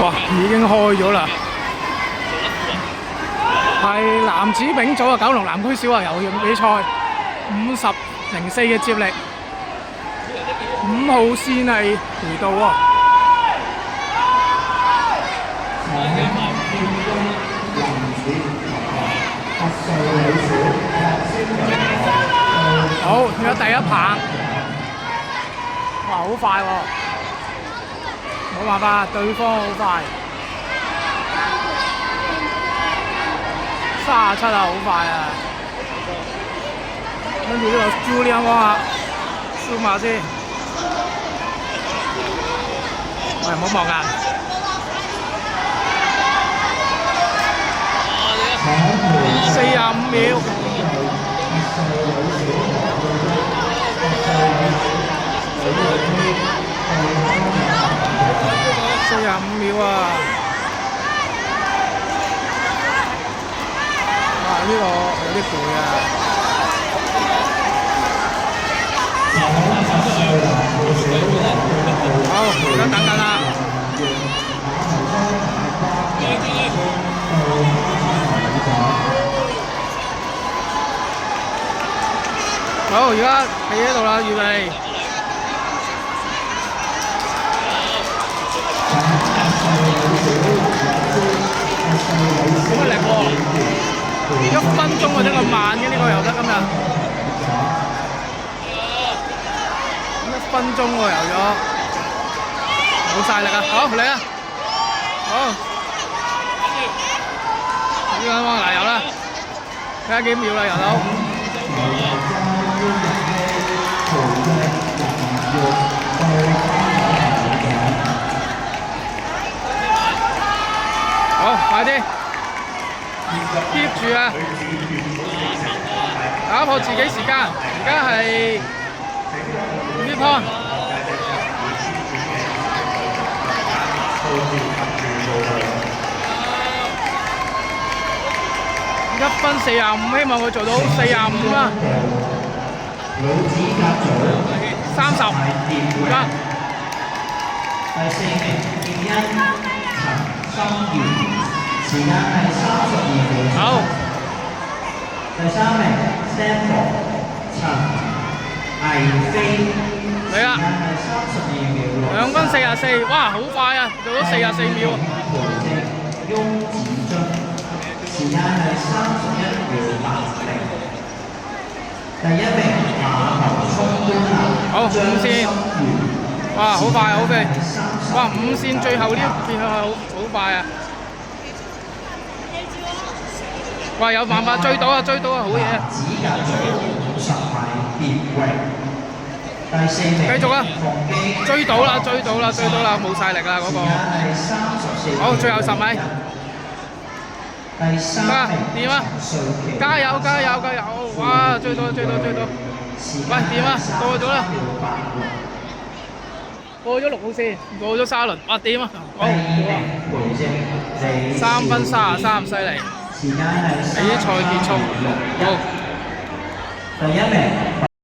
哇，已經開咗啦！係男子丙組啊，九龍南區小學游泳比賽，50.04嘅接力，5號線係回道喎。好，而家第一棒，哇，好快喎！冇辦法，對方好快，37啊，好快啊！跟住呢個Julian Wong啊，zoom下先，喂，唔好望眼。45秒。45秒啊！哇！呢個有啲攰啊！好，而家等緊啦。好，而家企喺度啦，預備。好乜力喎！1分鐘啊，得咁慢嘅呢個游得今日，1分鐘喎游咗，冇晒力啊！好嚟啊！好，呢個嗱游啦，睇下幾秒啦游到。好，快啲 keep 住啊！打破自己時間，而家係5 point。1分45，希望佢做到45啦。30，而家。第4名建欣陳心妍，時間係32秒。好。第3名 Stanford 陳藝飛，嚟啦！時間係32秒。2分44，哇，好快啊！做咗44秒。翁子津，時間係31秒80。第1名馬頭涌官校。好，5線。哇，好快，好快！哇，5線最後呢邊係好快啊！哇，有辦法追到啊，追到啊，好嘢啊！繼續啊！追到啦，追到啦，追到啦，冇晒力啦嗰個。好，最後10米。得，掂啊！加油，加油，加油！哇，追到，追到，追到！喂，掂啊！過咗啦！過咗6號線，過咗沙輪，哇掂啊！好，3分33，犀利！比賽結束，好。第1名。